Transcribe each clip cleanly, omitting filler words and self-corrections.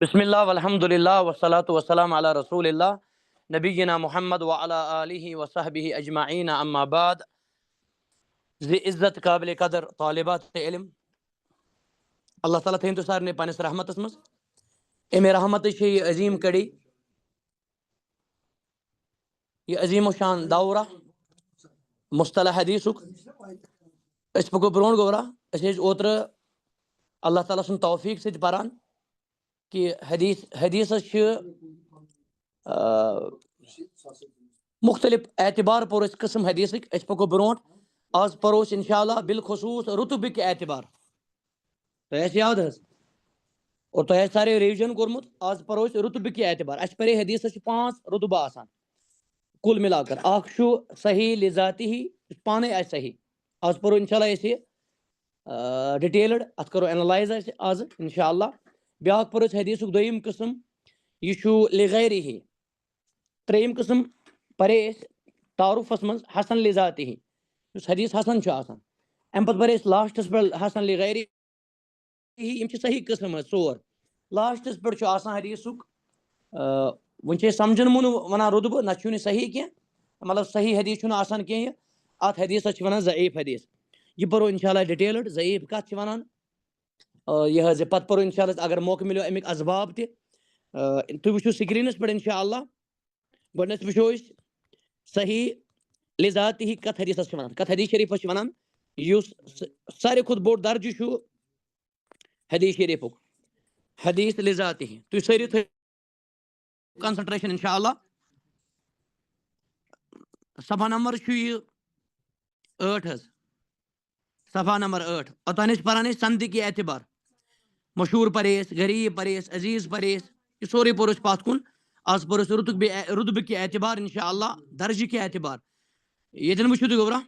بسم اللہ والحمد للہ والصلاة والسلام علی رسول اللہ نبینا محمد وعلی آلہ وصحبہ اجمعین اما بعد. ذی عزت قابل قدر طالبات علم اللہ تعالیٰ تھین تو سارے پنس رحمتس مز امہ رحمت یہ عظیم کڑی یہ عظیم و شان دورہ مصطلح حدیثک اس پکو برون گورا اس اوتر اللہ تعالیٰ سن توفیق سے پران کہ حدیث مختلف اعتبار پور اس قسم حدیثک اس پکو برون آز پروس انشاءاللہ بالخصوص رتبک اعتبار تو ایسے یاد ہے اور تو سارے ریویژن کورمت آز پروس رتبک اعتبار اس پرے حدیث 5 رتبہ آسان کل ملا کر اخ شو صحیح لذاتی ہی پانے آج صحیح آز پرو انشاءاللہ ایسے ڈیٹیلڈ ات کرو اینالائز آز انشاءاللہ بیاکھ پروس حدیثک دویم قسم یہ شو لغیری ہی تریم قسم پرے تعارفس من حسن لذاتی ہی اس حدیث حسن چھ آسان ام پتہ پرے لاسٹس پر حسن لغیری ہی یم صحیح قسم ژور لاسٹس پر چھ آسان حدیثک ون سمجھن من ونان رتبہ نہ چھ صحیح کی مطلب صحیح حدیث چھ آسان کی ات حدیث چھ ونان ضعیف حدیث یہ پرو انشاءاللہ ڈیٹیلڈ ضعیف کت چھ ونان یہ پتہ پرو انشاءاللہ اگر موقع ملیو امیک اسباب تہ تھی وچھو سکرینس پر انشاءاللہ گۄڈنیتھ وچھو صحیح لذاتی ہی کت حدیث چھ ونان کت حدیث شریف چھ ونان یس ساروی کھت بوڑ درجہ چھ حدیث شریفک حدیث لذاتی ہی تھی ساری کنسنٹریشن انشاءاللہ صفحہ نمبر یہ 8 حظ صفحہ نمبر 8 اوتان پران سند کی اعتبار مشہور پریس غریب پریس عزیز پریس یہ سورے پور پات کن آز پور رتبہ کے اعتبار انشاءاللہ درجہ کے اعتبار یہ وچھو تھی گوبرا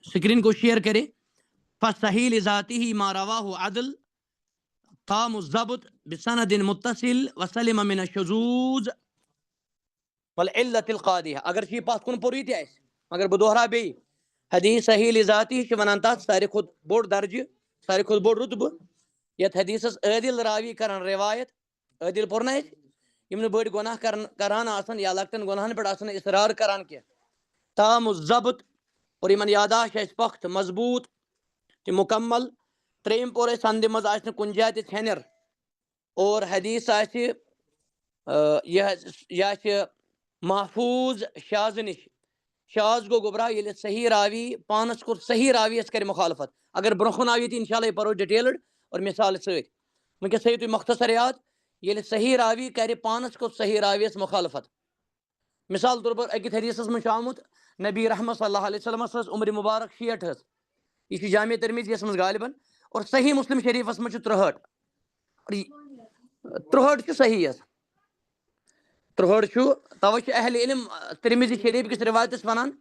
سکرین کو شیئر کرے فصحیح لذاتی ہی ما رواہ عدل تام الضبط بسند متصل وسلم من الشذوذ والعلت القادحہ اگر یہ پات کن پوری تہ مگر بہ دوہرا بی حدیث صحیح لذاتی چھ ونان تات ساروی کھت بوڑ درجہ ساروی کھت بوڑ رتبہ یت حدیثس عادل راوی کران روایت عادل پور نا یم بڑ گناہ کران آسن یا لکٹن گناہن پہ آسن اصرار کران کی تام الضبط اور یمن یاداشت اس پخت مضبوط تہ مکمل تریم پور سند مز آس کن جائے تہ ژھینر اور حدیث یہ محفوظ شاذ نش شاذ گو گبرا یل صحیح راوی پانس کور صحیح راویس کر مخالفت اگر برکن آو یہ انشاءاللہ یہ پرو ڈیٹیلڈ اور مثال ست ونکس تھیو تھی مختصر یاد یل صحیح راوی کر پانس کور صحیح راویس مخالفت مثال طور پر اکت حدیثس من آمت نبی رحمت صلی اللہ علیہ وسلم عمر مبارک 60 حظ یہ جامع ترمذی یس مز غالباً اور صحیح مسلم شریفس من 63 63 صحیح حظ 63 توے اہل علم ترمذی شریف کس روایتس ونان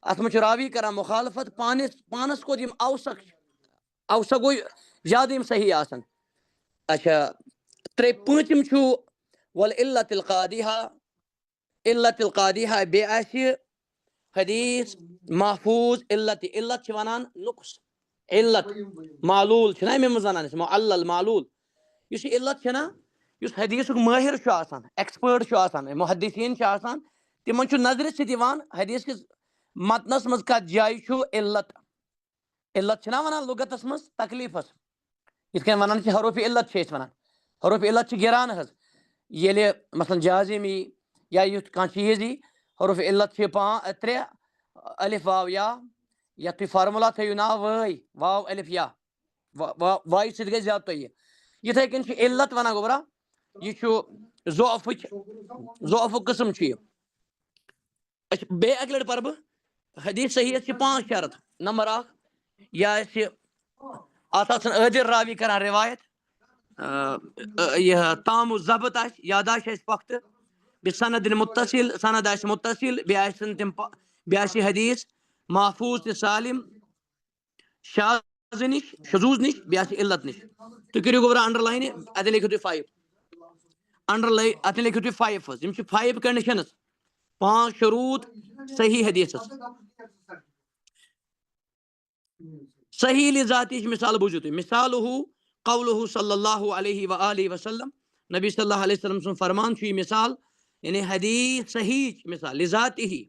ات من راوی کران مخالفت پانس کو اوسق گو زیادہ صحیح آسان اچھا پونچم والعلت القادحہ علت القادحہ بے حدیث محفوظ علت ونان نقص علت معلول نا امہ مز ونان معلل معلول اس علت نا اس حدیثک ماہر آسان ایکسپرٹ آسان محدثین آسان تمن نظر ستان حدیث کس متنس مز کت جائے علت علت نا ونان لغتس مز تکلیفس یت کن ونان حروف علت ونان حروف علت گران حظ یل مثلا جازم ای یا یت کان چیز ای حروف علت 3 الف واو یا تھی فارمولہ تھو نا واو الف یا وائی ست گئی زیادہ تہ یتھے کن علت ونان گوبرا یہ ضعف قسم بے اک لٹ پر بہ حدیث صحیح 5 شرط نمبر 1 یہ آسان عادل راوی کران روایت یہ تام و ضبط آس یاداشت آس پختہ بسند متصل سند آس متصل بیاسی حدیث محفوظ تہ سالم شاذ نش شذوذ نش بیاسی علت نش تُہۍ کٔرِو گوبرا انڈر لائن اتنے لیکھِو تُہۍ 5 انڈر لائن اتنے لیکھِو تُہۍ 5 حظ یم چھِ 5 کنڈیشنز 5 شروط صحیح حدیثس صحیح لذاتِچ مثال بوٗزِو تُہۍ مثالہ قولہ صلی اللہ علیہ وآلہ وسلم نبی صلی اللہ علیہ وسلم سُنٛد فرمان چھُ یہِ مثال یعنی حدیث صحیح مثال لذاتہِ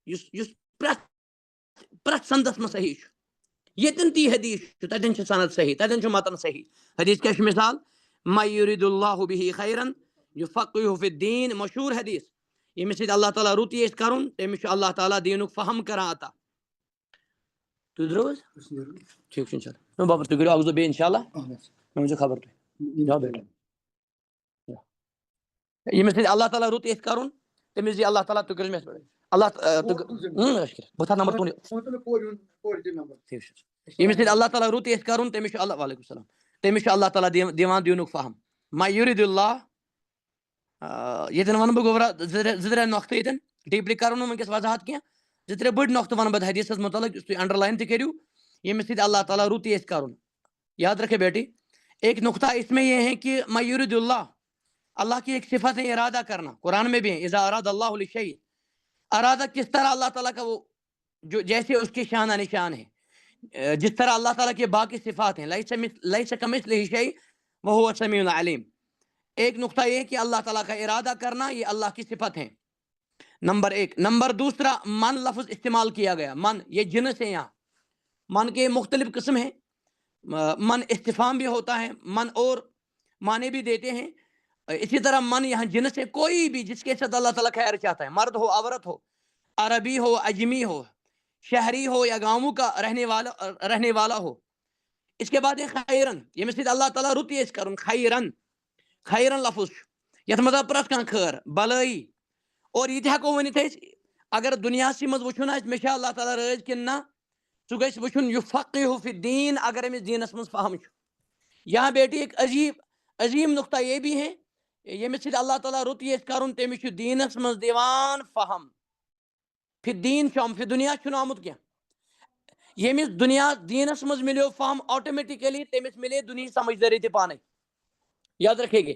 یُس پرٛٮ۪تھ سندس منٛز صحیح چھُ ییٚتٮ۪ن تی حدیث چھُ تتٮ۪ن چھُ سند صحیح تتٮ۪ن چھُ متن صحیح حدیث کیٛاہ چھُ مثال مَن یُرِیدُ اللہُ بِہِ خیرن یُفقِّہُ فِی الدیٖن مشہوٗر حدیث ییٚمِس سۭتۍ اللہ تعالیٰ رُت یژھِ کرُن تٔمِس چھُ اللہ تعالیٰ دیٖنُک فہم کران عطا تُہۍ درٛاو حظ ٹھیٖک چھُ انشاءاللہ بابر تُہۍ کٔرِو اکھ زٕ بیٚیہِ انشاءاللہ مےٚ ؤنۍزیو خبر تُہۍ جاو بیٹا ییٚمِس سۭتۍ اللہ تعالیٰ رُت یژھِ کرُن تٔمِس دی اللہ تعالیٰ تُہۍ کٔرِو مےٚ اللہ بہٕ تھاو نمبر ٹھیٖک چھُ ییٚمِس سۭتۍ اللہ تعالیٰ رُت یژھِ کرُن تٔمِس چھُ اللہ وعلیکُم السلام تٔمِس چھُ اللہ تعالیٰ دِوان دیٖنُک فہم مَن یُرِیدُ اللہ ییٚتٮ۪ن وَنہٕ بہٕ گوبرا زٕ ترٛےٚ نۄقطہٕ ییٚتٮ۪ن ڈیٖپلی کرو نہٕ وٕنکٮ۪س وضاحت کینٛہہ 2-3 بٔڑۍ نۄقطہٕ وَنہٕ بہٕ حدیثس متعلق یُس تُہۍ انڈر لائن تہِ کٔرِو ییٚمِس سۭتۍ اللہ تعالیٰ رُت یژھِ کرُن یاد رکھے بیٹی ایک نقطہ اس میں یہ ہے کہ مَن یُرِیدُ اللہ اللہ کی ایک صفت ہے ارادہ کرنا قرآن میں بھی ہے اذا اراد اللہ لشیء ارادہ کس طرح اللہ تعالیٰ کا وہ جو جیسے اس کی شان نشان ہے جس طرح اللہ تعالیٰ کے باقی صفات ہیں لیس کمثلہ شیء وہو السمیع العلیم ایک نقطہ یہ کہ اللہ تعالیٰ کا ارادہ کرنا یہ اللہ کی صفت ہے نمبر 1 نمبر 2 من لفظ استعمال کیا گیا من یہ جنس ہے یہاں من کے مختلف قسم ہیں من استفہام بھی ہوتا ہے من اور معنی بھی دیتے ہیں اسی طرح من یہاں جنس ہے کوئی بھی جس کے ساتھ اللہ تعالیٰ خیر چاہتا ہے مرد ہو عورت ہو عربی ہو اجمی ہو شہری ہو یا گاؤں کا رہنے والا ہو اس کے بعد ہے خیرن ییٚمِس سۭتۍ اللہ تعالیٰ رُت یژھِ کرُن خیرن لفظ چھُ یتھ منٛز آو پرٛٮ۪تھ کانٛہہ خٲر بلٲیی اور یہِ تہِ ہٮ۪کو ؤنِتھ أسۍ اگر دُنیاہسٕے منٛز وٕچھُن آسہِ مےٚ چھا اللہ تعالیٰ رٲضۍ کِنہٕ نہ سُہ گژھِ وٕچھُن یُفقِہُ فی الدیٖن اگر أمِس دیٖنس منٛز فہم چھُ یہاں بیٹی ایک عظیٖم نقطہ یہ بھی ہے ییٚمِس سۭتۍ اللہ تعالیٰ رُت یژھِ کرُن تٔمِس چھُ دیٖنس منٛز دِوان فہم فی الدیٖن چھُ آمُت فی دُنیا چھُنہٕ آمُت کینٛہہ ییٚمِس دیٖنس منٛز مِلیو فہم آٹومیٹِکلی تٔمِس مِلے دُنہِچ سمجھدٲری تہِ پانے یاد رکھے گے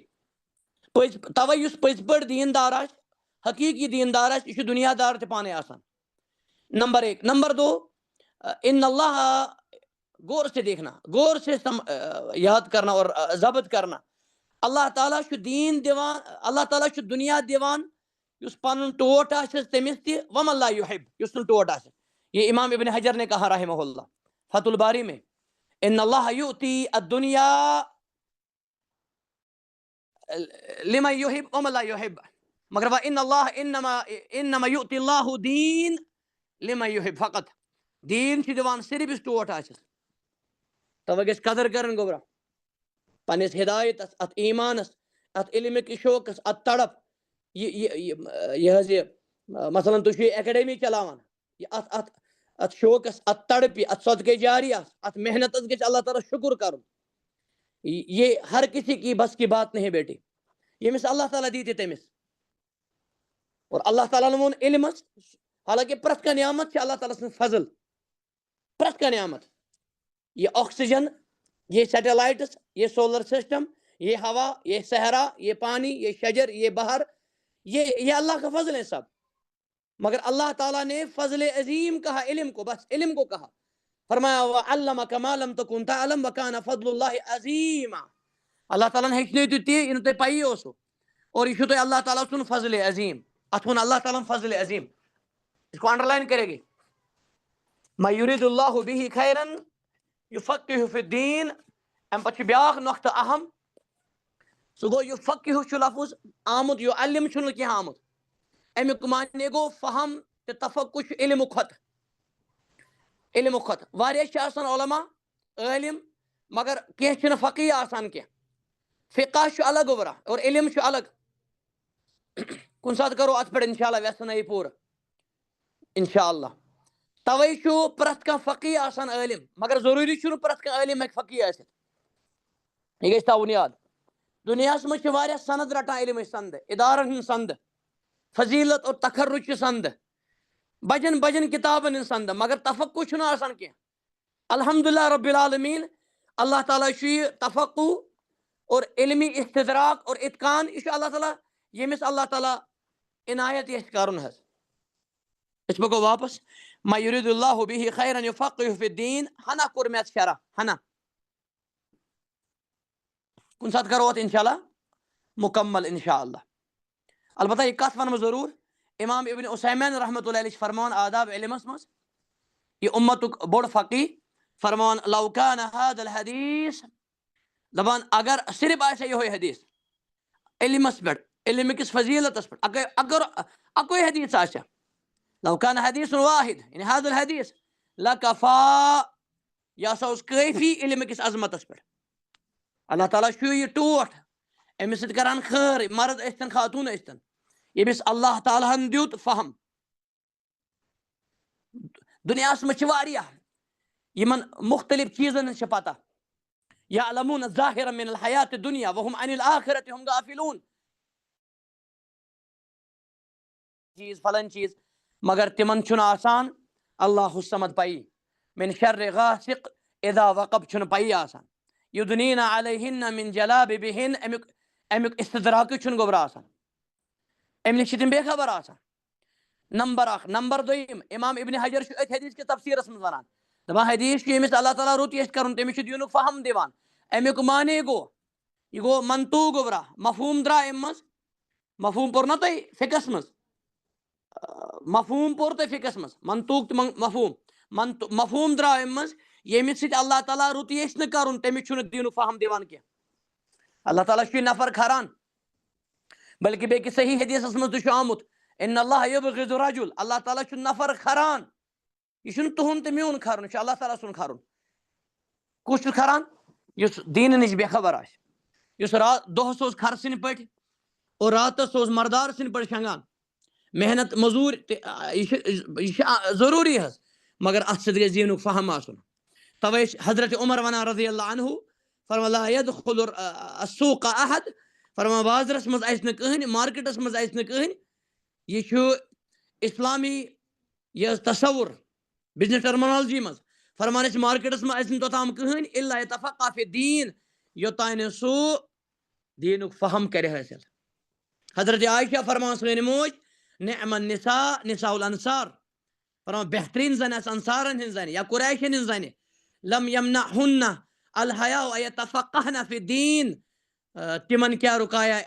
توے یُس پٔزۍ پٲٹھۍ دیٖندار آسہِ حقیٖقی دیٖندار آسہِ یہِ چھُ دُنیا دار تہِ پانے آسان نمبر 1 نمبر 2 ان اللہ غور سے دیکھنا غور سے یاد کرنا اور ضبط کرنا اللہ تعالیٰ چھُ دیٖن دِوان اللہ تعالیٰ چھُ دُنیا دِوان یُس پنُن ٹوٹھ آسٮ۪س تٔمِس تہِ ومن لا یُحب یُس نہٕ ٹوٹھ آسٮ۪س یہ امام ابن حجر نے کہا رحمہ اللہ فتح الباری میں ان اللہ یؤتی الدنیا لمن یحب ومن لا یحب مگر وان اللہ انما یؤتی اللہ دین لمن یحب فقط دیٖن چھُ دِوان صرف یُس ٹوٹھ آسٮ۪س توے گژھِ قدر کرٕنۍ گوبرا پننس ہدایتس اتھ ایمانس اتھ علمِ کِس شوقس اتھ تڑپ یہ حظ یہ مثلاً تُہۍ چھِو اکیڈمی چلاوان اتھ شوقس اتھ تڑپہِ اتھ صدقے جاریہس اتھ محنتس گژھِ اللہ تعالیٰ شکر کرُن یہ ہر کسی کی بس کی بات نہیں بیٹی ییٚمِس اللہ تعالیٰ دی تہِ تٔمِس اور اللہ تعالیٰ ووٚن علمس حالانکہ پرٛٮ۪تھ کانٛہہ نعمت چھِ اللہ تعالیٰ سٕنٛز فضل پرٛٮ۪تھ کانٛہہ نعمت یہ آکسیجن یہ سیٹلائٹس یہ سولر سسٹم یہ ہوا یہ صحرا یہ پانی یہ شجر یہ بہر یہ اللہ کا فضل ہے سب مگر اللہ تعالیٰ نے فضل عظیم کہا علم کو بس علم کو کہا فرمایا وَعَلَّمَكَ مَا لَمْ تَكُنْ تَعْلَمْ وَكَانَ فَضْلُ اللہِ عَظِیمًا اللہ تعالیٰ نے ہیٚچھنٲیتو تہِ یہِ نہٕ تۄہہِ پَیی اوسو اور یہ چھُ تۄہہِ اللہ تعالیٰ سُنٛد فضل عظیٖم اتھ ووٚن اللہ تعالیٰ فضل عظیٖم اس کو انڈر لائن کرے گی مَن یُرِیدُ اللہُ بِہِ خیرن یُفقِہُ فی الدیٖن امہِ پتہٕ چھُ بیٛاکھ نۄقطہٕ اہم سُہ گوٚو یُفقِہُ چھُ لفظ آمُت یُعلِم چھُنہٕ کینٛہہ آمُت امیُک معنی گوٚو فہم تہٕ تفقُہ چھُ علمہٕ کھۄتہٕ واریاہ چھِ آسان علما عٲلِم مگر کینٛہہ چھِنہٕ فقیٖح آسان کینٛہہ فقہ چھُ الگ گوبرا اور علم چھُ الگ کُنہِ ساتہٕ کرو اتھ پٮ۪ٹھ انشاء اللہ ویسنٲیی پوٗرٕ انشاء اللہ توے چھُ پرٛٮ۪تھ کانٛہہ فقی آسان عٲلِم مگر ضروٗری چھُنہٕ پرٛٮ۪تھ کانٛہہ عٲلِم ہیٚکہِ فقی ٲسِتھ یہِ گژھِ تھاوُن یاد دُنیاہَس منٛز چھِ واریاہ سند رٹان علمٕچ سندٕ اِدارن ہٕنٛز سندٕ فضیٖلت اور تخرُچہِ سندٕ بجن بجن کِتابن ہٕنٛز سندٕ مگر تفقُع چھُنہٕ آسان کینٛہہ الحمدُاللہ رب العالمیٖن اللہ تعالیٰ چھُ یہِ تفقُع اور علمی استدراک اور اتقان یہِ چھُ اللہ تعالیٰ ییٚمِس اللہ تعالیٰ عنایت یژھِ کرُن حظ أسۍ پکو واپس ما یُریٖدُ اللہُ بِہِ خیرن یُفقِّہُ فِی الدیٖن ہنا کوٚر مےٚ اَتھ شرح ہنا کُنہِ ساتہٕ کرو اَتھ انشاء اللہ مکمل انشاء اللہ البتہ یہِ کتھ ونہٕ بہٕ ضروٗر امام ابن عثیمین رحمۃ اللہ علیہ چھِ فرماوان آداب علمس منٛز یہِ اُمتُک بوٚڑ فقی فرماوان لو کان هذا الحدیث دپان اگر صرف آسہِ یِہوے حدیث علمس پٮ۪ٹھ علمہِ کِس فضیٖلتس پٮ۪ٹھ اگر اکوے حدیث آسہِ لو کان حدیث واحد یعنی هذا الحدیث لکفا یہِ ہسا اوس کٲفی علمہِ کِس عظمتس پٮ۪ٹھ اللہ تعالیٰ چھُ یہِ ٹوٹھ أمِس سۭتۍ کران خٲر مرد ٲسۍتن خاتوٗن ٲسۍتن ییٚمِس اللہ تعالیٰ ہن دیُت فہم دُنیاہس منٛز چھِ واریاہ یِمن مختلف چیٖزن ہٕنٛز چھِ پتہ یعلموٗنَ ظاہرا من الحیاتِ دُنیا وہم عن الآخرۃ ہم غافلوٗن چیٖز فلٲنۍ چیٖز مگر تِمن چھُنہٕ آسان اللہُ الصمد پیی من شرِ غاسق اذا وقب چھُنہٕ پیی آسان یُدنیٖنَ علیہِنَّ من جلابِبِہِنَّ امیُک استدراکٕے چھُنہٕ گوٚبرا آسان امہِ نِش چھِ تِم بے خبر آسان نمبر اکھ نمبر دوٚیِم امام ابن حجر چھُ أتھۍ حدیث کِس تفسیٖرس منٛز ونان دپان حدیث چھُ ییٚمِس اللہ تعالیٰ رُت یژھِ کرُن تٔمِس چھُ دیٖنُک فہم دِوان امیُک معنے گوٚو یہِ گوٚو منطوٗق گوٚبرا مفہوٗم درٛاو امہِ منٛز مفہوٗم پوٚر نا تۄہہِ فِقس منٛز مفہوٗم پوٚر تۄہہِ فِقس منٛز منطوٗق تہٕ مفہوٗم مفہوٗم درٛاو امہِ منٛز ییٚمِس سۭتۍ اللہ تعالیٰ رُت یژھِ نہٕ کرُن تٔمِس چھُنہٕ دیٖنُک فہم دِوان کینٛہہ اللہ تعالیٰ چھُ یہِ نفر کھران بلکہِ بیٚیہِ کِس صحیح حدیثس منٛز تہِ چھُ آمُت اِنَّ اللّٰهَ یُبْغِضُ الرَّجُل اللہ تعالیٰ چھُ نفر کھران یہِ چھُنہٕ تُہُنٛد تہٕ میون کھرُن یہِ چھُ اللہ تعالیٰ سُنٛد کھرُن کُس چھُ کھران یُس دیٖنہٕ نِش بے خبر آسہِ یُس دۄہس اوس کھرٕ سٕنٛدِ پٲٹھۍ اور راتس اوس مردار سٕنٛدِ پٲٹھۍ شۄنٛگان محنت مزوٗرۍ تہِ یہِ چھِ ضروٗری حظ مگر اتھ سۭتۍ گژھِ دیٖنُک فہم آسُن توے چھِ حضرت عمر ونان رضی اللہ عنہ فرمان لا يدخل السوق احد فرمان بازرس منٛز اَژِ نہٕ کٕہٕنۍ مارکیٹس منٛز اَژِ نہٕ کٕہٕنۍ یہِ چھُ اسلامی یہِ حظ تصوُر بِزنس ٹرمنالجی منٛز فرمان اَسہِ مارکیٹس منٛز اَژِ نہٕ توٚتام کٕہٕنۍ الا یتفقہ فی الدیٖن یوٚتانۍ نہٕ سُہ دیٖنُک فہم کرِ حٲصِل حضرت عایشہ فرمان سٲنۍ موج نعم النساء نساء الانصار فرمان بہتریٖن زنہِ آسہٕ انصارن ہِنٛز زنہِ یا قُریشن ہِنٛز زنہِ لم یمنعہن الحیاء ان یتفقہن فی الدیٖن تِمن کیاہ رُکایا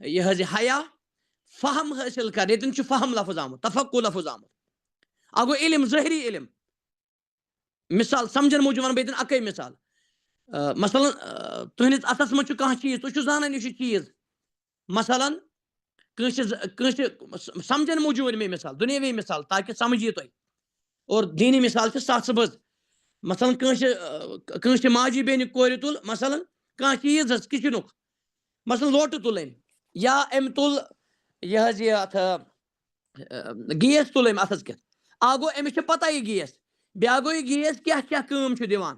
یہِ حظ یہِ حیا فہم حٲصِل کرِ ییٚتٮ۪ن چھُ فہم لفظ آمُت تفقُع لفظ آمُت اکھ گوٚو علم ظٲہری علم مثال سمجھن موٗجوٗب ونہٕ بہٕ ییٚتٮ۪ن اکٲے مثال مثلاً تُہنٛدِس اتھس منٛز چھُ کانٛہہ چیٖز تُہۍ چھِو زانان یہِ چھُ چیٖز مثلاً کٲنٛسہِ سمجھن موٗجوٗب ؤنۍ مےٚ مثال دُنیٲوی مثال تاکہِ سمجھ یی تۄہہِ اور دیٖنی مثال چھِ سَتھ سٕبٕز مثلاً کٲنٛسہِ ماجہِ بیٚنہِ کورِ تُل مثلاً کانٛہہ چیٖز حظ کِچنُک مثلاً لوٹہٕ تُلٕنۍ یا أمۍ تُل یہِ حظ یہِ اتھ گیس تُل أمۍ اتھس کٮ۪تھ اکھ گوٚو أمِس چھِ پتہ یہِ گیس بیاکھ گوٚو یہِ گیس کیاہ کیاہ کٲم چھُ دِوان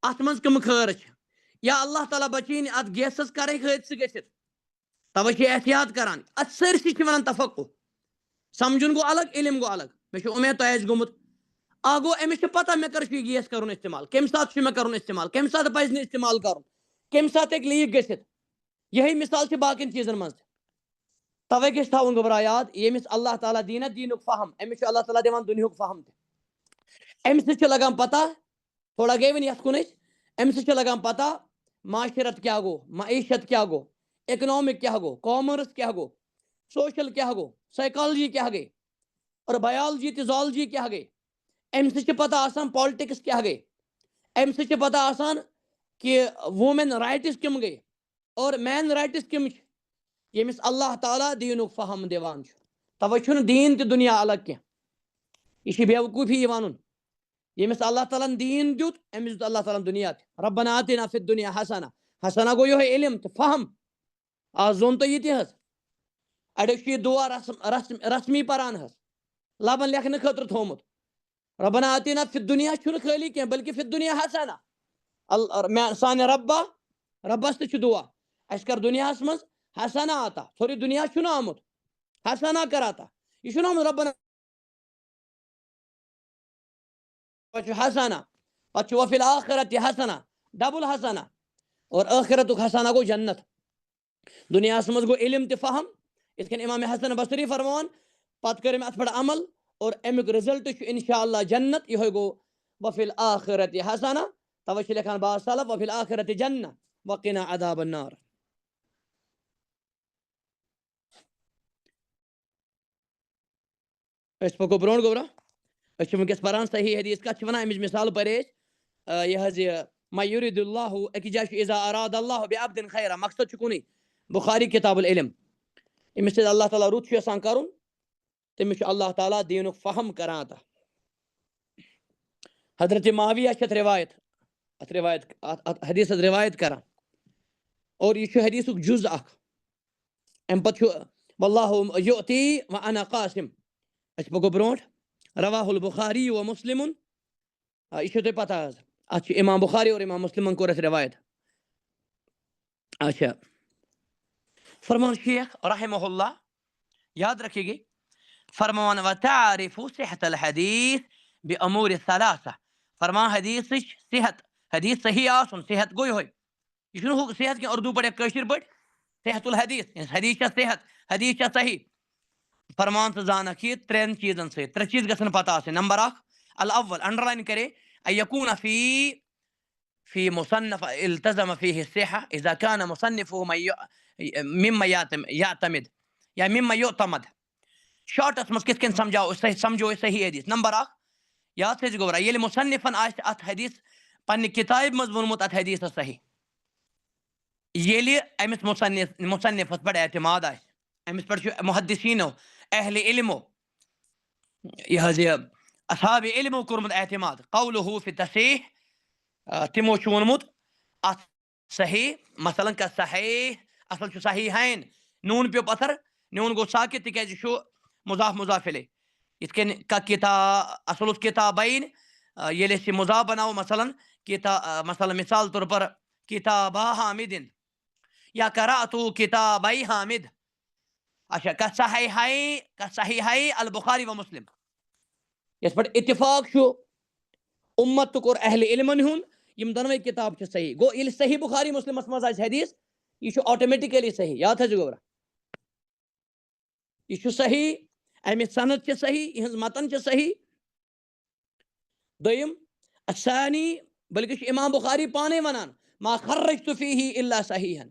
اتھ منٛز کٕم خٲرٕ چھِ یا اللہ تعالیٰ بچٲیِن اتھ گیسس کرے حٲدثہٕ گٔژھِتھ توے چھِ احتیاط کران اتھ سٲرسٕے چھِ ونان تفقُع سمجھُن گوٚو الگ علم گوٚو الگ مےٚ چھُ اُمید تۄہہِ آسہِ گوٚمُت اکھ گوٚو أمِس چھِ پتہ مےٚ کر چھُ یہِ گیس کرُن استعمال کمہِ ساتہٕ چھُ مےٚ کرُن استعمال کمہِ ساتہٕ پزِ نہٕ استعمال کرُن کمہِ ساتہٕ ہیٚکہِ لیٖک گٔژھِتھ یِہے مثال چھِ باقین چیٖزن منٛز تہِ توے گژھِ تھاوُن گوٚبرا یاد ییٚمِس اللہ تعالیٰ دِیہِ نا دیٖنُک فہم أمِس چھُ اللہ تعالیٰ دِوان دُنیہُک فہم تہِ اَمہِ سۭتۍ چھِ لگان پتہ تھوڑا گٔے وۄنۍ یتھ کُن أسۍ اَمہِ سۭتۍ چھِ لگان پتہ معاشرت کیاہ گوٚو معیشت کیاہ گوٚو اکنامک کیاہ گوٚو کامٲرٕس کیاہ گوٚو سوشل کیاہ گوٚو سایکالجی کیاہ گٔے اور بیالجی تہٕ زالجی کیاہ گٔے اَمہِ سۭتۍ چھِ پتہ آسان پالٹکس کیاہ گٔے اَمہِ سۭتۍ چھِ پتہ آسان کہِ وومین رایٹٕس کِم گٔے اور مین رایٹٕس کِم چھِ ییٚمِس اللہ تعالیٰ دیٖنُک فہم دِوان چھُ توے چھُنہٕ دیٖن تہِ دُنیا الگ کینٛہہ یہِ چھِ بیوقوٗفی یہِ وَنُن ییٚمِس اللہ تعالیٰ ہن دیٖن دیُت أمِس دیُت اللہ تعالیٰ ہن دُنیا تہِ ربنا آتِنا فی الدُنیا حسنہ حسنہ گوٚو یِہوے علم تہٕ فہم آز زون تۄہہِ یہِ تہِ حظ اَڑیو چھُ یہِ دُعا رسمی پران حظ لبن لیکھنہٕ خٲطرٕ تھومُت ربنا آتینا فی الدنیا چھُنہٕ خٲلی کینٛہہ بلکہِ فی الدنیا حسنا سانہِ رۄبس تہِ چھُ دعا اَسہِ کر دُنیاہس منٛز حسنا عطا سورُے دُنیا چھُنہٕ آمُت حسنا کر عطا یہِ چھُنہٕ آمُت ربنا حسنا پتہٕ چھُ وفی الآخرت حسنا ڈبل حسنا اور ٲخرتُک حسنا گوٚو جنت دُنیاہس منٛز گوٚو علم تہِ فہم یِتھ کٔنۍ امام حسن بصری فرماوان پتہٕ کٔرِم اتھ پٮ۪ٹھ عمل اور امیُک رِزلٹ چھُ انشاء اللہ جنت یِہوے گوٚو وفی الآخرت حسنا توے چھِ لیکھان بعض سلف وفی الآخرت جنہ وقنا عذاب النار أسۍ پکو برونٛٹھ گوٚبرا أسۍ چھِ وٕنکیٚس پران صحیح حدیث کتھ چھِ ونان امِچ مثال پرے أسۍ یہِ حظ یہِ ما یُرِد اللہ أکِس جایہِ چھُ اذا اراد اللہ بعبد خیرا مقصد چھُ کُنُے بخاری کتاب العلم أمِس سۭتۍ اللہ تعالیٰ رُت چھُ یژھان کرُن تٔمِس چھُ اللہ تعالیٰ دیٖنُک فہم کران عطا حضرت معاویہ چھِ اتھ حدیثس روایت کران اور یہِ چھُ حدیثُک جُز اکھ امہِ پتہٕ چھُ واللہ یؤتی وانا قاسم أسۍ پکو برونٛٹھ رواہ البخاری و مسلمُن یہِ چھو تۄہہِ پتہ حظ اتھ چھُ امام بخاری اور امام مسلمن کوٚر اَسہِ روایت اچھا فرمان شیخ رحمہ اللہ یاد رکھیے گے فرمان وتعرف صحت الحدیث بأمور الثلاثہ فرمان حدیثٕچ صحت حدیث صحیح آسُن صحت گوٚو یِہوے یہِ چھُنہٕ ہُہ صحت کینٛہہ اردوٗ پٲٹھۍ یا کٲشِر پٲٹھۍ صحت الحدیث حدیث چھا صحت حدیث چھا صحیح فرمان ژٕ زانکھ یہِ ترٛٮ۪ن چیٖزن سۭتۍ ترٛےٚ چیٖز گژھن پتہ آسٕنۍ نمبر اکھ الاول انڈر لایِن کرے ان یکوٗن فی مصنف التزم فیہ الصحة اذا كان مصنفه مما یعتمد یا مما یعتمد شاٹس منٛز کِتھ کٔنۍ سمجھو أسۍ صحیح حدیث نمبر اکھ یاد تھٲیزِ گوبرا ییٚلہِ مصنفن آسہِ اتھ حدیث پننہِ کِتابہِ منٛز ووٚنمُت اتھ حدیثس صحیح ییٚلہِ أمِس مصنفس پٮ۪ٹھ اعتماد آسہِ أمِس پٮ۪ٹھ چھُ محدثیٖنو اہلِ علمو یہِ حظ یہِ اصحابِ علمو کوٚرمُت اعتماد قولہ فی تصحیح تِمو چھُ ووٚنمُت اتھ صحیح مثلاً کا صحیح اصل چھُ صحیحین نوٗن پیوٚو پتھر نیوٗن گوٚو ساکِت تِکیازِ یہِ چھُ مضاف مضاف الیہ یِتھ کٔنۍ کا اصل کتابین ییٚلہِ أسۍ یہِ مضاف بناوو مثلاً مثلاً مثال طور پر کتابا حامدن یا قرأتُ کتابے حامد اچھا کا صحیحے البخاری و مسلم یتھ پٮ۪ٹھ اتفاق چھُ اُمتُک اور اہلِ علمن ہُنٛد یِم دۄنوے کِتاب چھِ صحیح گوٚو ییٚلہِ صحیح بخاری مسلمس منٛز آسہِ حدیث یہِ چھُ آٹومیٹِکلی صحیح یاد تھٲیزِ گوبرا یہِ چھُ صحیح امِچ صنعت چھِ صحیح یِہنٛز متن چھِ صحیح دوٚیِم الثانی بلکہِ چھُ امام بخاری پانے ونان ما خرجت فیہ الا صحیحن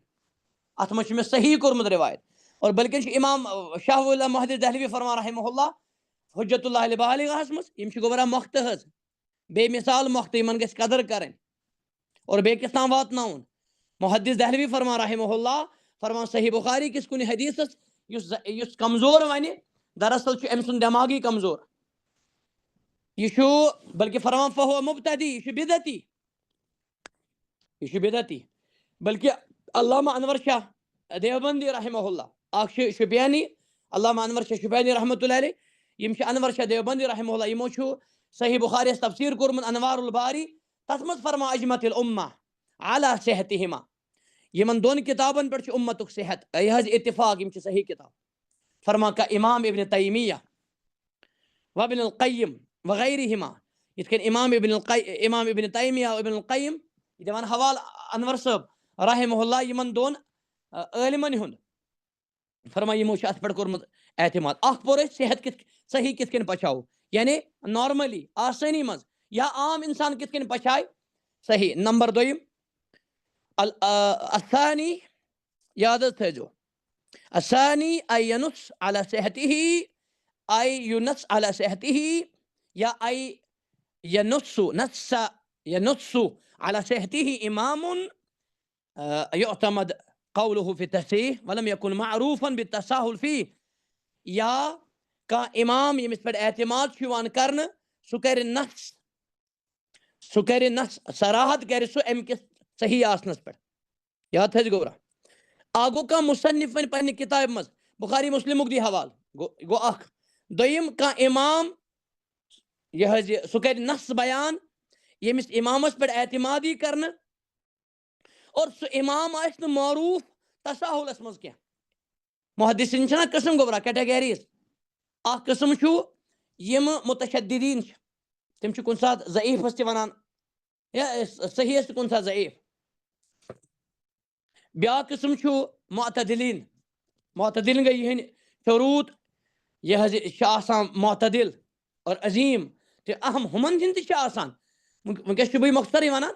اتھ منٛز چھُ مےٚ صحیح کوٚرمُت روایت اور بلکہِ چھُ امام شاہ ولی اللہ محدث دہلوی فرمان رحمہ اللہ حجت اللہ البالغہس منٛز یِم چھِ گوبرا مۄختہٕ حظ بیٚیہِ مثال مۄختہٕ یِمن گژھِ قدر کرٕنۍ اور بیٚیہِ کِس تام واتناوُن محدث دہلوی فرمان رحمہ اللہ فرمان صحیح بخاری کِس کُنہِ حدیثس یُس کمزور ونہِ دراصل چھُ أمۍ سُنٛد دٮ۪ماغی کمزور یہِ چھُ بلکہِ فرمان فہو مبتدی یہِ چھُ بدعتی بلکہِ علامہ انور شاہ دیوبندی رحمہ اللہ اکھ چھُ شُپیانی علامہ انور شاہ شُپیانی رحمتہ اللہ علیہ یِم چھِ انور شاہ دیوبندی رحمہ اللہ یِمو چھُ صحیح بخاری یس تفسیٖر کوٚرمُت انوار الباری تتھ منٛز فرمان اجمت الامہ علی صحتہما یِمن دۄن کِتابن پٮ۪ٹھ چھُ اُمتُک صحت یہِ حظ اتفاق یِم چھِ صحیح کِتاب فرمان کا امام ابن تیمیہ و ابن القیم وغیرہما یِتھ کٔنۍ امام ابن تیمیہ ابن القیم یہِ دِوان حوالہٕ انور صٲب رحمہ اللہ یِمن دۄن عٲلمن ہُنٛد فرمان یِمو چھُ اتھ پٮ۪ٹھ کوٚرمُت اعتماد اکھ پوٚر أسۍ صحت صحیح کِتھ کٔنۍ پچھاوو یعنی نارملی آسٲنی منٛز یا عام انسان کِتھ کٔنۍ پچھایہِ صحیح نمبر دوٚیِم الثانی یاد حظ تھٲیزیو الثانی ان ینص علی صحتہ یا ینص علی صحتہ امام یعتمد قولہ فی التصحیح ولم یکن معروفا بالتساہل فیہ یا کانٛہہ امام ییٚمِس پٮ۪ٹھ اعتماد چھُ یِوان کرنہٕ سُہ کرِ نص صراحت کرِ سُہ امہِ کِس صحیح آسنس پٮ۪ٹھ یاد تھٲیزِ گوبرا اکھ گوٚو کانٛہہ مُصنف وۄنۍ پننہِ کِتابہِ منٛز بخاری مسلمُک دی حوالہٕ گوٚو اکھ دویم کا امام یہ سہ کر نص بیان یمس امامس پہ اعتمادی کرنا اور سہ امام آس معروف تساہلس مز کی محدثین چھنا قسم گوبرا کیٹیگریز اخ قسم یم متشددین تم کن سات ضعیفس تہ ونان یا صحیحس تہ کن سات ضعیف بیا قسم معتدلین معتدلین گئی یہ شروط یہ آسان معتدل اور عظیم تو اہم ہمن ہند تہ آسان ونکس بہ مختصر ونان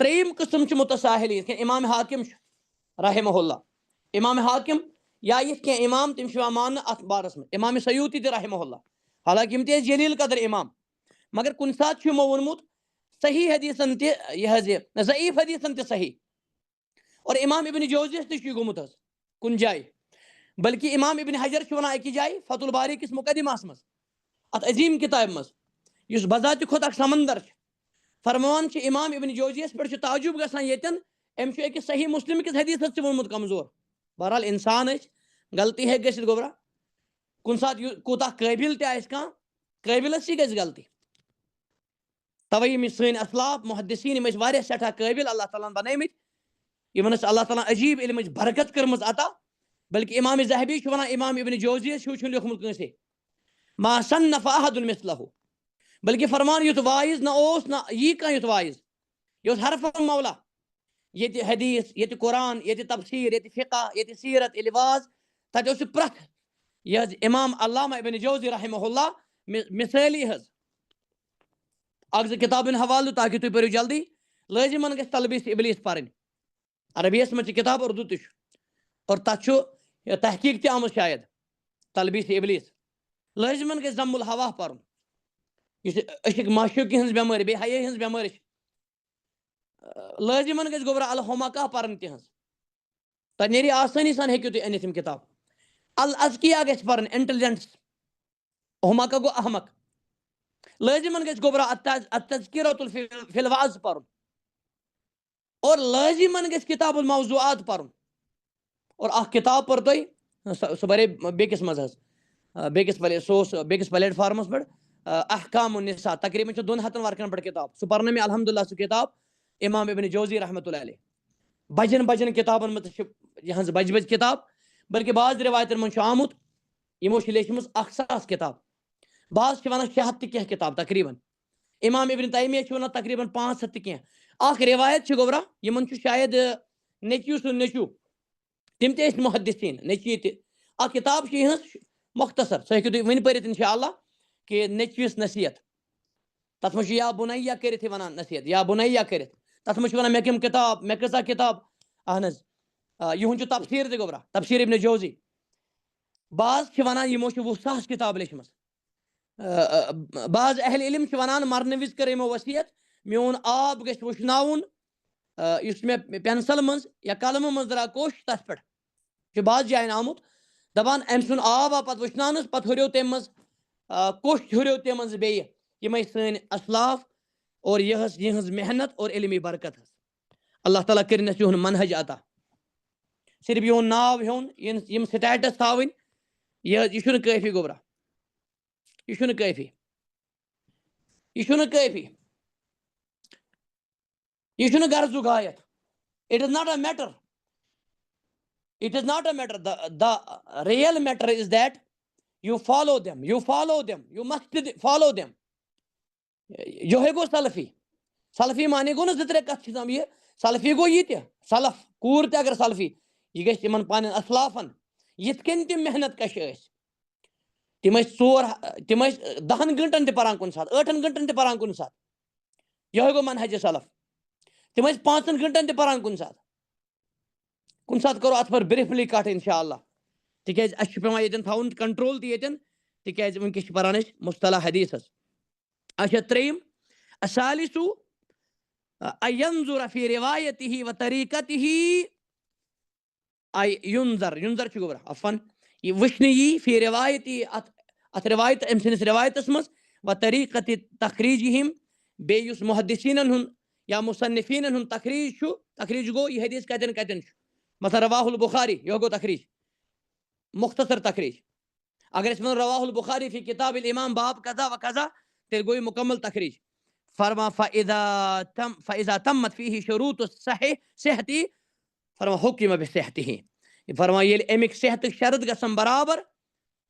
تریم قسم متساہلین کہ امام حاکم رحمہ اللہ امام حاکم یا یہ کی امام تم مان ات بارس میں امام سیوطی تہ رحمہ اللہ حالانکہ یم تہ جلیل قدر امام مگر کن سات یمو وونمت صحیح حدیثن تہ یہ ضعیف حدیثن تہ صحیح اور امام ابن جوزیس تہ گومت کن جائے بلکہ امام ابن حجر ونان اکی جائے فتح الباری کس مقدمہ مز ات عظیم کتاب مز اس بذات خود اک سمندر فرمان امام ابن جوزیس پہ تعجب گژھان یتن ام اکس صحیح مسلم کس حدیث تہ وونمت کمزور بہرحال انسان غلطی ہیک گژھت گوبرا کن سات کوتاہ قابل تہ آس کان قابلس سی گژھِ غلطی توے یم سن اسلاف محدثین یم واریاہ سٹھاہ قابل اللہ تعالیٰ بنٲیمٕتۍ یمن اللہ تعالیٰ عجیب علمچ برکت کٔرمٕژ عطا بلکہ امام ذہبی ونان امام ابن جوزیس ہیو چھُنہٕ لیوکھمُت کٲنٛسے ما صنف احد مثلہ بلکہ فرمان یُتھ وائز نہ اوس نہ یی کانٛہہ یُتھ وائز یہ حرف مولا یہ حدیث یہ قرآن یہ تفسیر یہ فقہ یہ سیرت یہ لباس تتہ پرٛٮ۪تھ یہ امام علامہ ابن جوزی رحمہ اللہ مثالی حظ اکھ زٕ کتابن حوالہ تاکہ تُہۍ پٔرِو جلدی لٲزمن گژھِ تلبیس ابلیس پرٕنۍ عربیس منٛز چھِ کتاب اردو تہِ چھُ اور تتھ چھُ تحقیق تہِ آمٕژ شاید تلبیس ابلیس لٲزمن گژھِ ضم الحوا پرُن یُس عشق معشوقی ہٕنٛز بٮ۪مٲرۍ بیٚیہِ حیا ہٕنٛز بٮ۪مٲرۍ چھِ لٲزمن گژھِ گوبرا الحمقہ پرٕنۍ تِہنٛز تۄہہِ نیرِ آسٲنی سان ہیٚکِو تُہۍ أنِتھ یِم کِتاب الازکیا گژھِ پرٕنۍ انٹیلیجنس حمقہ گوٚو احمق لٲزمن گژھِ گوبرا التذکرۃ فی الوعظ پرُن اور لٲزمن گژھِ کتاب الموضوعات پرُن اور اکھ کتاب پٔر تۄہہِ سُہ بَرے بیٚکِس منٛز حظ سُہ اوس بیٚکِس پلیٹ فارمس پٮ۪ٹھ احکام النساء تقریباً چھِ 200 ورقن پٮ۪ٹھ کتاب سُہ پرنٲو مےٚ الحمدللہ سُہ کتاب امام ابن جوزی رحمۃ اللہ علیہ بجن بجن کتابن منٛز چھِ یِہنٛز بجہِ بجہِ کتاب بلکہ بعض رِوایتن منٛز چھُ آمُت یِمو چھِ لیچھمٕژ 1000 کتاب بعض چھِ ونان 600 تہِ کینٛہہ کتاب تقریباً امام ابن تیمیہ چھُ ونان تقریباً 500 تہِ کینٛہہ اکھ روایت چھِ گوبرا یِمن چھُ شاید نیٚچوٗ سُنٛد نیٚچوٗ تِم تہِ ٲسۍ محدثین نیٚچوی تہِ اکھ کتاب چھِ یِہٕنٛز مختصر سۄ ہیٚکِو تُہۍ وٕنہِ پٔرِتھ انشاء اللہ کہ نیٚچوِس نصیحت تتھ منٛز چھُ یا بُنیا کٔرِتھ ونان نصیحت یا بُنیا کٔرِتھ تتھ منٛز چھُ ونان مےٚ کٕم کتاب مےٚ کۭژاہ کتاب اہن حظ یِہُنٛد چھُ تفسیٖر تہِ گوبرا تفسیٖر ابن جوزی بعض چھِ ونان یِمو چھِ 100 کتاب لیچھمٕژ بعض اہل علم چھِ ونان مرنہٕ وِزِ کٔر یِمو وصیت میون آب گژھِ وٕشناوُن یُس مےٚ پینسل منٛز یا قلمہٕ منٛز درٛاو کوٚش تتھ پٮ۪ٹھ چھُ بعض جاین آمُت دپان أمۍ سُنٛد آب آو پتہٕ وٕشناونس پتہٕ ہُریو تمہِ منٛز کوٚش ہُریو تمہِ منٛز بیٚیہِ یِمے سٲنۍ اسلاف اور یِہٕنٛز محنت اور علمی برکت حظ اللہ تعالیٰ کٔرِنۍ اَسہِ یِہُنٛد منہج عطا صرف یِہُنٛد ناو ہیوٚن یِم سٹیٹس تھاوٕنۍ یہِ چھُنہٕ کٲفی گوبرا یہ چھُنہٕ کٲفی یہ چھُنہٕ کٲفی یہ چھُنہٕ غرضُک غایت it is not a matter it is not a matter the real matter is that you follow them you must follow them یہے گوٚو سلفی معنی گوٚو نہٕ 2-3 کتھ چھِ یہ سلفی گوٚو یہِ تہِ سلف کوٗر تہِ اگر سلفی یہِ گژھِ تِمن پنٕنٮ۪ن اسلافن یِتھ کٔنۍ تِم محنت کش ٲسۍ تِم ٲسۍ 10 گنٹن تہِ پران کُنہِ ساتہٕ 8 گنٹن تہِ پران کُنہِ ساتہٕ یہے گوٚو منہج سلف تِم ٲسۍ 5 گنٹن تہِ پران کُنہِ ساتہٕ کرو اتھ پر بریفلی کتھ انشاء اللہ تِکیازِ اَسہِ چھُ پیوان ییٚتٮ۪ن تھاوُن کنٹرول تہِ ییٚتٮ۪ن تِکیازِ وٕنکٮ۪س چھِ پران أسۍ مصطلح حدیث حظ اچھا ترٛیٚیِم الثالث ان ينظر في روايته وطريقته ينظر چھُ گوبرا عفواً یہِ وٕچھنہٕ یی فی روایتی اتھ روایت أمۍ سٕنٛدِس روایتس منٛز وطریقت تخریجہم بیٚیہِ یُس محدثیٖنن ہُنٛد یا مصنفیٖنن ہُنٛد تخریج چھُ تخریج گوٚو یہِ حدیث کتٮ۪ن کتٮ۪ن چھُ مثلا رواہ البخاری یہ گوٚو تخریج مختصر تخریج اگر اس میں رواہ البخاری فی کتاب الامام باب قضا و قضا تیل گوئی مکمل تخریج فرما فاذا تمت فيه شروط صحتی فرما حکم بصحته فرما یل امیک صحت شرط گژھن برابر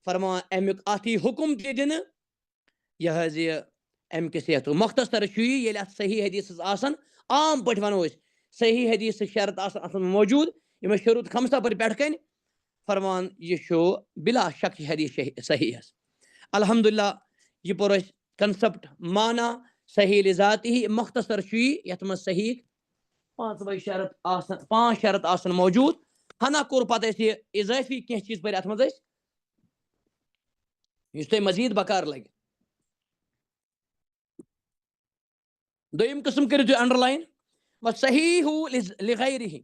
فرما امیک اتی حکم تہ دن یہ حض یہ امہ کس صحت مختصر چھ یل ات صحیح حدیث آسن عام پٹ ونو صحیح حدیث شرط آسن ات موجود یم شروط خمسہ پر پٹھ کن فرمان یہ شو بلا شک حدیث صحیح ہے الحمدللہ یہ پور اس کنسپٹ مانا صحیح لذاتی مختصر چھ یت من صحیح پانچ شرط آسن موجود ہنا کور پتہ اس یہ اضافی کی چیز پر ات من اس تہ مزید بکار لگے دویم قسم کرو تھی انڈر لائن صحیح لغیرہ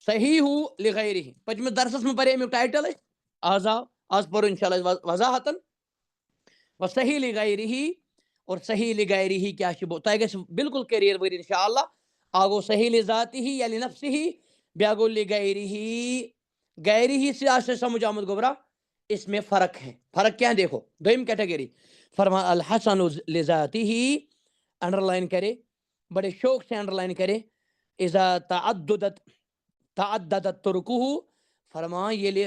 صحیح لغیرہ پچمس درسس میں پڑے امیک ٹائٹل آز پڑھو انشاءاللہ وضاحتن و صحیح لغیرہ اور صحیح لغیرہ کیا تہ گھ بالکل کلیئر ور انشاءاللہ آگو صحیح لذاتہ یا لنفسہ بیا گو لغیرہ غیرہ سے آج سے سمجھ آمد گوبرا اس میں فرق ہے فرق کیا دیکھو دویم کیٹیگری فرما الحسن لذاتہ انڈر لائن کرے بڑے شوق سے انڈر لائن کرے اذا تعددت ترکہ فرما یل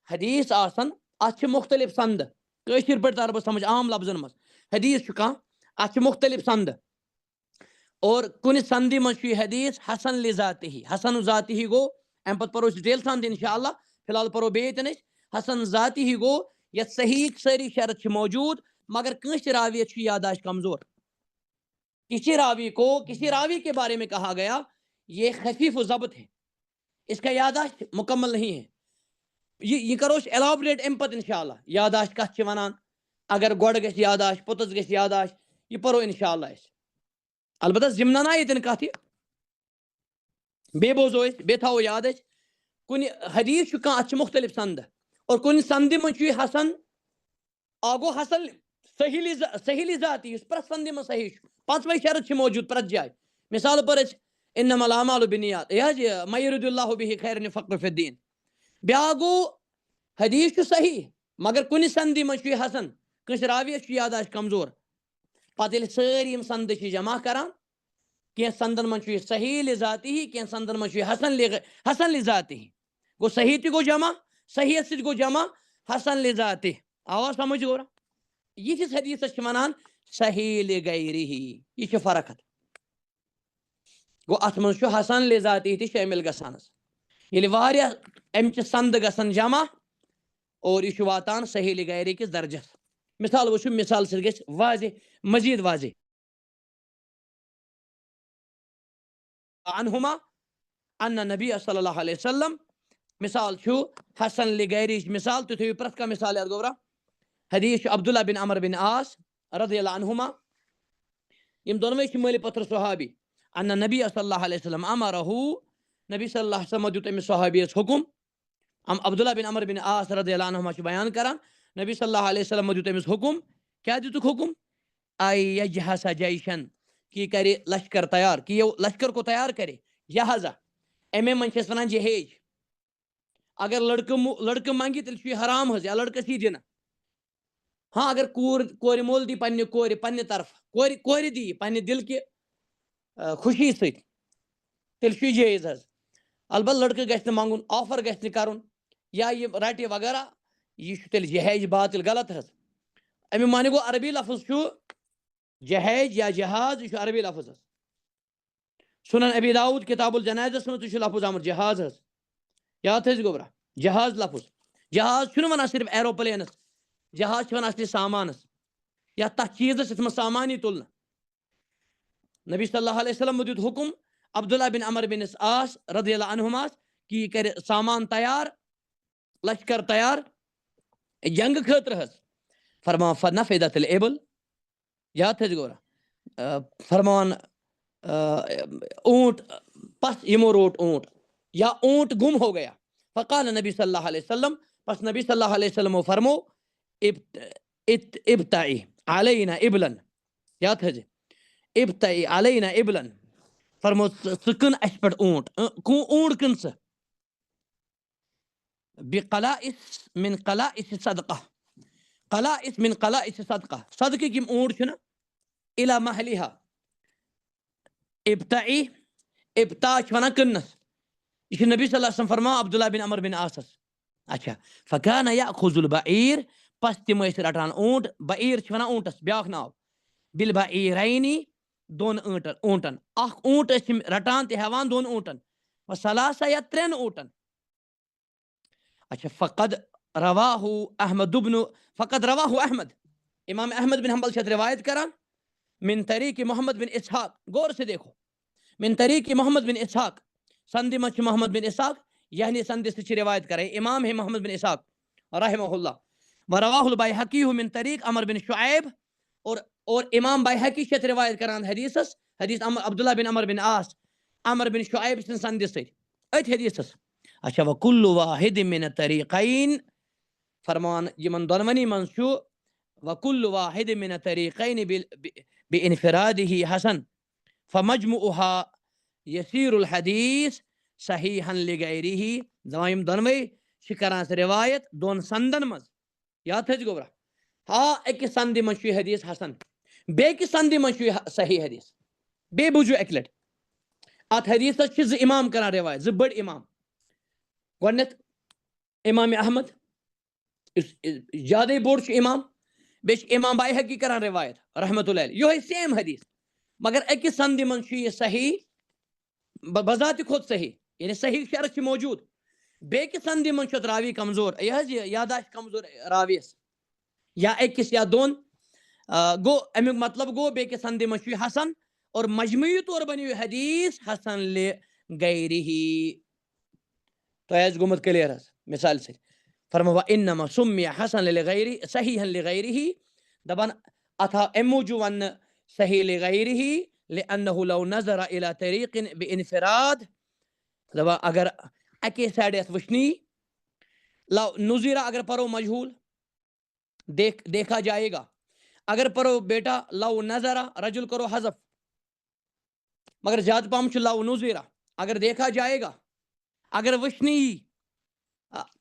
حدیث آسن ات مختلف سند کشر پہ تر بہ سمجھ عام لفظن مز حدیث کھانا ات مختلف سند اور کن سندی مز حدیث حسن لذاتہ حسن ذاتہ گو ام پتہ پرو ڈیٹیل سان انشاءاللہ فی الحال پرو بیتن حسن ذاتہ گو یت صحیح ساری شرط موجود مگر کنس راویت یاداشت کمزور کسی راوی کے بارے میں کہا گیا یہ خفیف و ضبط ہے اس کا یاداشت مکمل نہیں ہے یہ کرو ایلابریٹ ام پتہ انشاءاللہ یاداشت کت ونان اگر گوڑ گھ یاداشت پوتس گھ یاداشت یہ پرو انشاءاللہ البتہ ضمن یتن کت بے بوزو بے تھو یاد کن حدیث ات مختلف سند اور کن سند من حسن آگو حسن صحیح ذاتی پرت سند من صحیح پانچوے شرط موجود پرت جائے مثال پر انما الاعمال بالنیات یہ ما یرید اللہ به خیر یفقہ فی الدین بیا گو حدیث صحیح مگر کن سندی من حسن کنس راویس یاداشت کمزور پتہ ساری سند جمع کران کی سندن من صحیح لذاتی کی سندن من حسن لذاتی گو صحیح تہ گو جمع صحیح ست گو جمع حسن لذاتی آواز سمجھ گو یہ حدیث ونان صحیح لغیرہ یہ فرق گو ات من حسن لذاتی تہ شامل گژھان یل واریاہ امچ سند گژھن جمع اور یہ واتان صحیح لغیرہ کس درجس مثال وچھو مثال ست گژھِ واضح مزید واضح عنہما ان نبی صلی اللہ علیہ وسلم مثال چھو حسن لغیرہ مثال تو تھیو پرت کا مثال یاد گورا حدیث عبداللہ بن عمر بن عاص رضی اللہ عنہما یم دونوے مالی پتر صحابی ان نبی صلی اللہ علیہ وسلم امرہ نبی صلی اللہ علیہ وسلم دیت امس صحابی حکم عبداللہ بن عمر بن عاص رضی اللہ عنہما بیان کران نبی صلی اللہ علیہ وسلم دیت امس حکم کیا دیتک حکم ای یجہس جیشن کی کرے لشکر تیار کی لشکر کو تیار کرے جہازہ ایم من ونان جہیز اگر لڑکہ منگی تیل حرام حض یا لڑکس یہ دن ہاں اگر کور مول دی پنہ کور پنہ طرف کور دی پنہ دل کی خوشی ست تیل جائز حض البتہ لڑکہ گھن منگن آفر گھن کرن یا یہ رٹہ وغیرہ یہ تیل جہیز باطل غلط حض امی معنی گو عربی لفظ جہیز یا جہاز یہ عربی لفظ سنن ابی داؤد کتاب الجنائز من لفظ آمت جہاز حض یاد تھز گوبرا جہاز لفظ جہاز ونان صرف ایروپلینس جہاز ونان اصلی سامانس یا تک چیزس یت من سامان تلن نبی صلی اللہ علیہ وسلم دیت حکم عبداللہ بن عمر بن عاص رضی اللہ عنہما کہ کر سامان تیار لشکر تیار جنگ خاطر حض فرمان فنفدت الابل یاد تھز گورا فرمان اونٹ پس یمو روٹ اونٹ یا اونٹ گم ہو گیا فقال نبی صلی اللہ علیہ وسلم پس نبی صلی اللہ علیہ وسلم فرمو ابتعی علینا ابلن یاد ہے ابتعی علینا ابلن فرمو سکن اس پٹ اونٹ اونٹ کن بقلائس من قلائس صدقہ، قلائس من قلائس صدقہ، صدقہ کی اونٹ چھنا الى محلها ابتعی، ابتاع چھ ونان کنس، یہ نبی صلی اللہ علیہ وسلم فرما عبداللہ بن عمر بن عاصس. اچھا فکان یاخذ البعیر، پس تم ٲسۍ رٹان اونٹ، بعیر چھ ونان اونٹس بیاکھ ناو، بالبعیرینی دون اونٹن، اخ اونٹ ٲسۍ تم رٹان تہ ہیوان دون اونٹن، وثلاثہ یا ترین اونٹن. اچھا فقد رواہ احمد، امام احمد بن حنبل چھت روایت کران من طریق محمد بن اسحاق، غور سے دیکھو، من طریق محمد بن اسحاق، سندی مچ محمد بن اسحاق، یعنی سندی سے روایت کرے امام ہے محمد بن اسحاق رحمہ اللہ. ورواہ البیہقی من طریق عمر بن شعیب، اور امام بیہقی چھت روایت کران حدیث عبداللہ بن عمر بن عاص عمر بن شعیب سن سندی سے ات حدیثس. اچھا وکل واحد من طریقین، فرمان یمن دونونی من چھو وکل واحد من طریقین بانفرادہ حسن فمجموعها یسیر الحدیث صحیحا لغیرہ. دوائم دونوی چھ کران سے روایت دون سندن مز، یاد تھج گوبرا، ہاں ایک سندی من چھو حدیث حسن، بیک سندی من چھو صحیح حدیث، بے بوجو ایک لٹ ات حدیث چھ ز امام کران روایت، ز بڑ امام، گۄڈنیتھ امام احمد زیادہ بوڑ چھ امام، بیش امام بیہقی کران روایت رحمت اللہ علیہ، یہ سیم حدیث مگر اکس سندی من چھ یہ صحیح بذات خود صحیح، یعنی صحیح شرط چھ موجود، بیکس سندی من چھ راوی کمزور، یہ یاداشت کمزور راویس یا اکس یا دون، گو امیک مطلب گو بیکس سندی من چھ حسن، اور مجموعی طور بنیو حدیث حسن لغیرہ. تو ایز گومت کلیئر حس مثال سے فرما وانما سمی حسن لغیرہ صحیحا لغیرہ، دبان اتھا اموجو ون صحیح لغیرہ لانه لو نظر الى طریق بانفراد، دبا اگر اکی سائڈ اس وشنی، لو نظیرہ اگر پرو مجہول دیکھا جائے گا، اگر پرو بیٹا لو نظرہ رجل کرو حذف، مگر زیادہ پام چھ لو نظیرہ اگر دیکھا جائے گا، اگر وشنی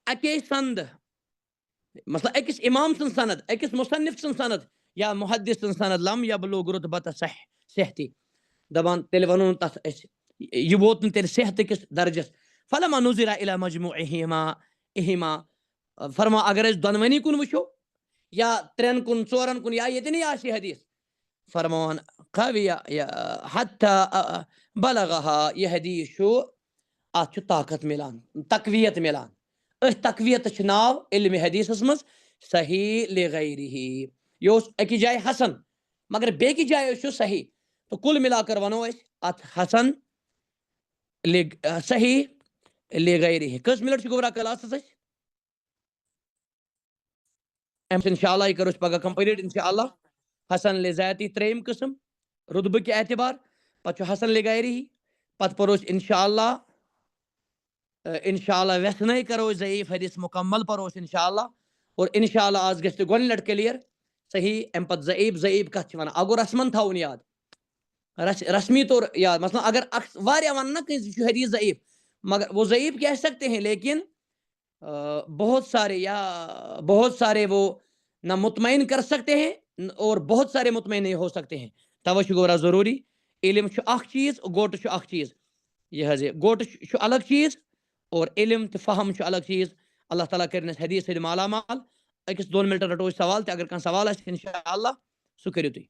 اکی سند مثلا اکس امام سن سند، اکس مصنف سن سند یا محدث سن سند لم یبلغ رتبت صحتی، دبان تیل ونون تس یہ ووت تیل صحت کس درجس، فلما نظر الى مجموعہما، فرما اگر اس دونونی کن وچھو یا ترین کن ژورن کن یا یتنی آسی حدیث، فرمان قوی حتی بلغها، یہ حدیث شو ات چھ طاقت ملان، تقویت ملان، اس تقویت چھ ناو علم حدیث مز صحیح لغیرہ، یہ اکی جائے حسن مگر بیکی جائے اس صحیح، تو کل ملا کر ونو اس ات حسن صحیح لغیرہ. کس ملٹ چھ گوبرا کلاس اس انشاءاللہ یہ کرو پگہ کمپلیٹ انشاءاللہ. حسن لذاتی تریم قسم رتبہ کے اعتبار، پتہ حسن لغیرہ، پتہ پروس انشاءاللہ ویسنے کرو ضعیف حدیث مکمل پروس انشاءاللہ، اور انشاءاللہ آج گژھِ گۄڈٕ لٹ کلیئر صحیح ام پتہ ضعیف کت چھ ونان، اگر رسمن تھاون یاد، رسمی طور یاد، مثلا اگر واریاہ ون نا کہ حدیث ضعیف، مگر وہ ضعیف کہہ سکتے ہیں لیکن بہت سارے وہ نہ مطمئن کر سکتے ہیں اور بہت سارے مطمئن نہیں ہو سکتے ہیں. توجہ گورا ضروری، علم چھ اخ چیز گوٹ چھ اخ چیز، یہ حض گوٹ چھ الگ چیز اور علم تو فہم چھ الگ چیز. اللہ تعالیٰ کرن حدیث مالا مال. اکس دون منٹ رٹو سوال تہ اگر کان سوال آسہِ انشاءاللہ سہ کٔرِو تُہۍ.